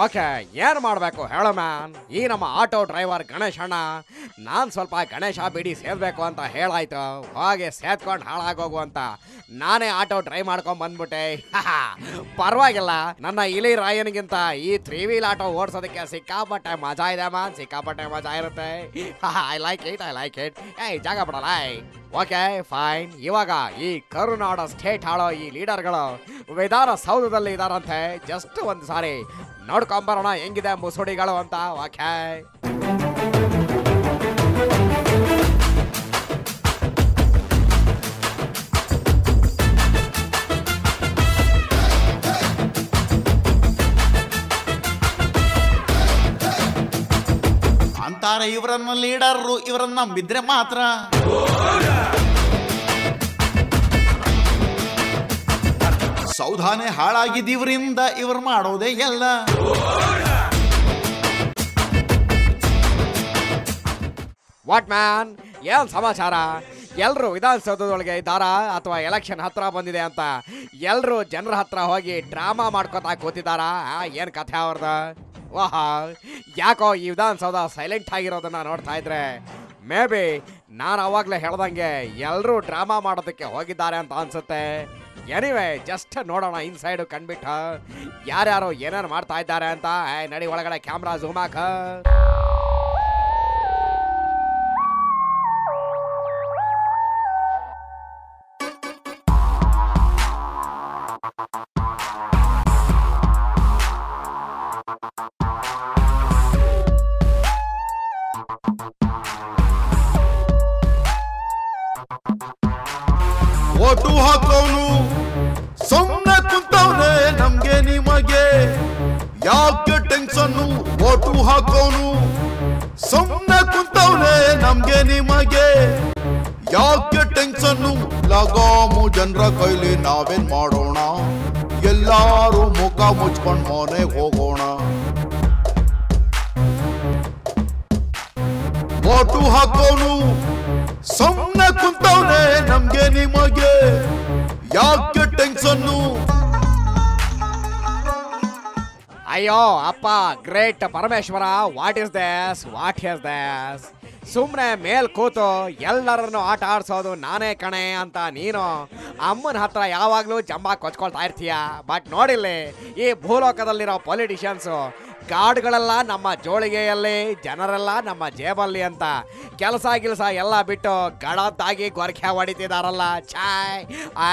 Okay, ಏನು ಮಾಡಬೇಕು ಹೇಳು ಮ್ಯಾನ್. ಈ ನಮ್ಮ ಆಟೋ ಡ್ರೈವರ್ ಗಣೇಶ್ ಅಣ್ಣ ನಾನು ಸ್ವಲ್ಪ ಗಣೇಶ ಬಿಡಿ ಸೇದಬೇಕು ಅಂತ ಹೇಳಾಯ್ತು. ಹಾಗೆ ಸೇದ್ಕೊಂಡು ಹಾಳಾಗೋಗು ಅಂತ ನಾನೇ ಆಟೋ ಡ್ರೈವ್ ಮಾಡ್ಕೊಂಡು ಬಂದ್ಬಿಟ್ಟೆ. ಪರವಾಗಿಲ್ಲ, ನನ್ನ ಇಲಿ ರಾಯನ್ಗಿಂತ ಈ 3 ವೀಲ್ ಆಟೋ ಓಡಿಸೋದಕ್ಕೆ ಸಿಕ್ಕಾಪಟ್ಟೆ ಮಜಾ ಇದೆ ಮ್ಯಾನ್, ಸಿಕ್ಕಾಪಟ್ಟೆ ಮಜಾ ಇರುತ್ತೆ. I like it. ಏಯ್ ಜಾಗ ಬಿಡಲ್ಲ. Okay fine. ಇವಾಗ ಈ ಕರುನಾಡ ಸ್ಟೇಟ್ ಆಳೋ ಈ ಲೀಡರ್ಗಳು ವಿಧಾನಸೌಧದಲ್ಲಿ ಇದಾರಂತೆ. ಜಸ್ಟ್ ಒಂದು ಸಾರಿ ನೋಡ್ಕೊಂಬರೋಣ ಹೆಂಗಿದೆ ಮುಸುಡಿಗಳು ಅಂತ. ಓಕೆ, ಅಂತಾರೆ ಇವರನ್ನ ಲೀಡರ್ರು, ಇವರನ್ನ ನಂಬಿದ್ರೆ ಮಾತ್ರ. ಸೌಧಾನೆ ಹಾಳಾಗಿದ್ದೀವರಿಂದ ಇವರು ಮಾಡೋದೇ ಎಲ್ಲ. ವಾಟ್ ಮ್ಯಾನ್, ಏನ್ ಸಮಾಚಾರ? ಎಲ್ಲರೂ ವಿಧಾನಸೌಧದೊಳಗೆ ಇದ್ದಾರಾ ಅಥವಾ ಎಲೆಕ್ಷನ್ ಹತ್ರ ಬಂದಿದೆ ಅಂತ ಎಲ್ಲರೂ ಜನರ ಹತ್ರ ಹೋಗಿ ಡ್ರಾಮಾ ಮಾಡ್ಕೋತಾ ಕೂತಿದ್ದಾರಾ? ಏನು ಕಥೆ ಅವ್ರದ? ವಾಹ, ಯಾಕೋ ಈ ವಿಧಾನಸೌಧ ಸೈಲೆಂಟ್ ಆಗಿರೋದನ್ನ ನೋಡ್ತಾ ಇದ್ರೆ ಮೇ ಬಿ ನಾನು ಅವಾಗಲೇ ಹೇಳ್ದಂಗೆ ಎಲ್ಲರೂ ಡ್ರಾಮಾ ಮಾಡೋದಕ್ಕೆ ಹೋಗಿದ್ದಾರೆ ಅಂತ ಅನ್ಸುತ್ತೆ. ಎನಿವೆ ಜಸ್ಟ್ ನೋಡೋಣ ಇನ್ಸೈಡು ಕಂಡ್ಬಿಟ್ಟು ಯಾರ್ಯಾರು ಏನೇನು ಮಾಡ್ತಾ ಇದ್ದಾರೆ ಅಂತ. ನಡಿ ಒಳಗಡೆ ಕ್ಯಾಮ್ರಾ ಝೂಮ್ ಹಾಕ. ಓಟು ಹಾಕೋನು ಸುಮ್ಮನೆ ಕುಂತವ್ನೆ, ನಮ್ಗೆ ನಿಮಗೆ ಯಾಕೆ ಟೆನ್ಷನ್ನು? ಓಟು ಹಾಕೋನು ಸುಮ್ಮನೆ ಕುಂತವ್ನೆ, ನಮ್ಗೆ ನಿಮಗೆ ಯಾಕೆ ಟೆನ್ಷನ್ನು? ಲಗಾಮು ಜನರ ಕೈಲಿ ನಾವೇನ್ ಮಾಡೋಣ? ಎಲ್ಲಾರು ಮುಖ ಮುಚ್ಕೊಂಡ್ ಮನೆಗೆ ಹೋಗೋಣ. ಓಟು ಹಾಕೋನು ಸುಮ್ಮನೆ ಕುಂತವ್ನೆ, ನಮ್ಗೆ ನಿಮಗೆ ಯಾಕೆ ಟೆನ್ಷನ್ನು? ಅಯ್ಯೋ ಅಪ್ಪ, great Parameshwara, what is this? ಸುಮ್ಮನೆ ಮೇಲ್ ಕೂತು ಎಲ್ಲರನ್ನು ಆಟ ಆಡ್ಸೋದು ನಾನೇ ಕಣೆ ಅಂತ ನೀನು ಅಮ್ಮನ ಹತ್ರ ಯಾವಾಗಲೂ ಜಂಬ ಕೊಚ್ಕೊಳ್ತಾ ಇರ್ತೀಯ. ಬಟ್ ನೋಡಿಲ್ಲಿ, ಈ ಭೂಲೋಕದಲ್ಲಿರೋ ಪೊಲಿಟಿಷಿಯನ್ಸು ಗಾಡ್ಗಳೆಲ್ಲ ನಮ್ಮ ಜೋಳಿಗೆಯಲ್ಲಿ, ಜನರೆಲ್ಲ ನಮ್ಮ ಜೇಬಲ್ಲಿ ಅಂತ ಕೆಲಸ ಎಲ್ಲ ಬಿಟ್ಟು ಗಡದ್ದಾಗಿ ಗೊರಕೆ ಹೊಡಿತಿದಾರಲ್ಲ. ಚಾಯ್,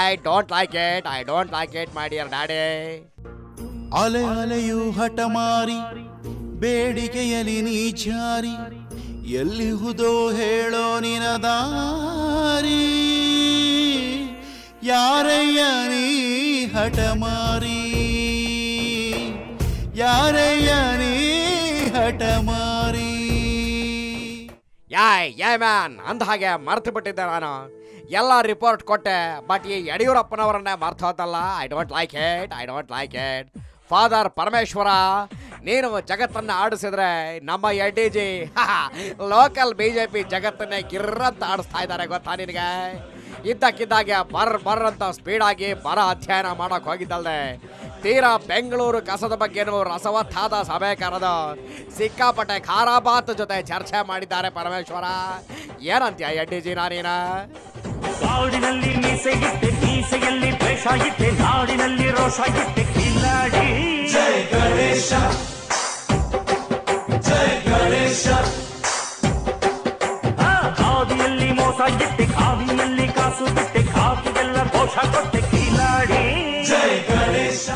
I don't like it my dear daddy. ಅಲೆ ಅಲೆಯು ಹಠ ಮಾರಿ ಬೇಡಿಕೆಯಲಿ ನೀ ಜಾರಿ, ಎಲ್ಲಿಹುದೋ ಹೇಳೋ ನಿನ ದಾರಿ. ಯಾರಯ್ಯ ನೀ ಹಠ ಮಾರಿ, ಯಾರಯ್ಯ ನೀ ಹಠ ಮಾರಿ. ಯಾಯ್ ಮ್ಯಾನ್, ಅಂದ ಹಾಗೆ ಮರ್ತು ಬಿಟ್ಟಿದ್ದೆ ನಾನು. ಎಲ್ಲ ರಿಪೋರ್ಟ್ ಕೊಟ್ಟೆ, ಬಟ್ ಈ ಯಡಿಯೂರಪ್ಪನವರನ್ನೇ ಮರ್ತು ಹೋದಲ್ಲ. I don't like it. Father Parameshwara, ನೀನು ಜಗತ್ತನ್ನು ಆಡಿಸಿದ್ರೆ ನಮ್ಮ ಎಡ್ಡಿಜಿ ಲೋಕಲ್ BJP ಜಗತ್ತನ್ನೇ ಗಿರ್ರಂತ ಆಡಿಸ್ತಾ ಇದ್ದಾರೆ ಗೊತ್ತಾ ನಿನಗೆ? ಇದ್ದಕ್ಕಿದ್ದಾಗೆ ಬರ್ರಂತ ಸ್ಪೀಡಾಗಿ ಬರ ಅಧ್ಯಯನ ಮಾಡೋಕೆ ಹೋಗಿದ್ದಲ್ದೆ ತೀರಾ ಬೆಂಗಳೂರು ಕಸದ ಬಗ್ಗೆನೂ ರಸವತ್ತಾದ ಸಭೆ ಕರೆದು ಸಿಕ್ಕಾಪಟ್ಟೆ ಖಾರಾಬಾತ್ ಜೊತೆ ಚರ್ಚೆ ಮಾಡಿದ್ದಾರೆ ಪರಮೇಶ್ವರ. ಏನಂತ್ಯ ಎಡ್ಡಿಜಿ ನಾನೀನ? ಕಾಡಿನಲ್ಲಿ ಮೀಸೆಗಿಟ್ಟೆ, ಮೀಸೆಯಲ್ಲಿ ದ್ವೇಷ ಇಟ್ಟೆ, ನಾಡಿನಲ್ಲಿ ರೋಷ ಇಟ್ಟೆ, ಕಿಲಾಡಿ. ಜೈ ಗಣೇಶ, ಜೈ ಗಣೇಶ. ಕಾದಿಯಲ್ಲಿ ಮೋಸ ಇಟ್ಟೆ, ಕಾವಿಯಲ್ಲಿ ಕಾಸು ಬಿಟ್ಟೆ, ಕಾಕಿಗೆಲ್ಲ ದೋಷ ಕೊಟ್ಟೆ, ಕಿಲಾಡಿ. ಜೈ ಗಣೇಶ.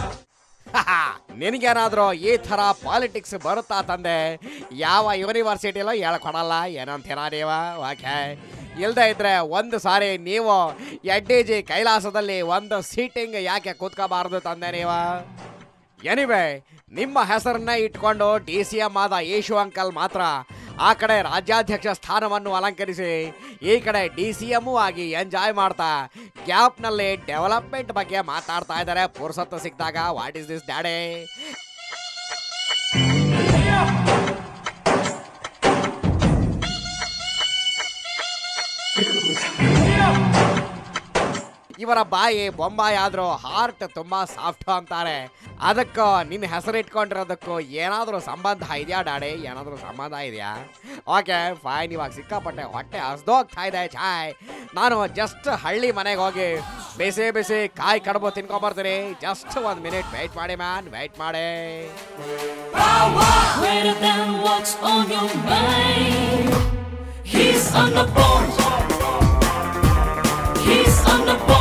ನಿನಗೇನಾದ್ರೂ ಈ ಥರ ಪಾಲಿಟಿಕ್ಸ್ ಬರುತ್ತಾ ತಂದೆ? ಯಾವ ಯೂನಿವರ್ಸಿಟಿಲೋ ಹೇಳ್ಕೊಡಲ್ಲ, ಏನಂತೀರಾ ನೀವು? ಓಕೆ, ಇಲ್ಲದೆ ಇದ್ರೆ ಒಂದು ಸಾರಿ ನೀವು ಎಡ್ಡಿಜಿ ಕೈಲಾಸದಲ್ಲಿ ಒಂದು ಸೀಟಿಂಗ್ ಯಾಕೆ ಕೂತ್ಕೋಬಾರ್ದು ತಂದೆ ನೀವು? ಎನಿವೆ, ನಿಮ್ಮ ಹೆಸರನ್ನೇ ಇಟ್ಕೊಂಡು DCM ಆದ ಈಶು ಅಂಕಲ್ ಮಾತ್ರ ಆ ಕಡೆ ರಾಜ್ಯಾಧ್ಯಕ್ಷ ಸ್ಥಾನವನ್ನು ಅಲಂಕರಿಸಿ ಈ ಕಡೆ DCM ಆಗಿ ಎಂಜಾಯ್ ಮಾಡ್ತಾ ಗ್ಯಾಪ್ನಲ್ಲಿ ಡೆವಲಪ್ಮೆಂಟ್ ಬಗ್ಗೆ ಮಾತಾಡ್ತಾ ಇದ್ದಾರೆ ಪುರ್ಸತ್ತು ಸಿಕ್ಕಿದಾಗ. What is this daddy? ಇವರ ಬಾಯಿ ಬೊಂಬಾಯಿ ಆದ್ರೂ ಹಾರ್ಟ್ ತುಂಬಾ ಸಾಫ್ಟ್ ಅಂತಾರೆ. ಅದಕ್ಕೂ ನಿನ್ನ ಹೆಸರು ಇಟ್ಕೊಂಡಿರೋದಕ್ಕೂ ಏನಾದರೂ ಸಂಬಂಧ ಇದೆಯಾ ಡ್ಯಾಡಿ? ಏನಾದರೂ ಸಂಬಂಧ ಇದೆಯಾ? Okay fine. ಇವಾಗ ಸಿಕ್ಕಾಪಟ್ಟೆ ಹೊಟ್ಟೆ ಹಸ್ದೋಗ್ತಾ ಇದೆ ಚಾಯ್. ನಾನು ಜಸ್ಟ್ ಹಳ್ಳಿ ಮನೆಗೆ ಹೋಗಿ ಬಿಸಿ ಬಿಸಿ ಕಾಯಿ ಕಡುಬು ತಿನ್ಕೊಂಬರ್ತೀನಿ. ಜಸ್ಟ್ 1 ಮಿನಿಟ್ ವೆಯ್ಟ್ ಮಾಡಿ ಮ್ಯಾನ್, ವೆಯ್ಟ್ ಮಾಡಿ. Greater than what's on your mind. He's on the board. He's on the board.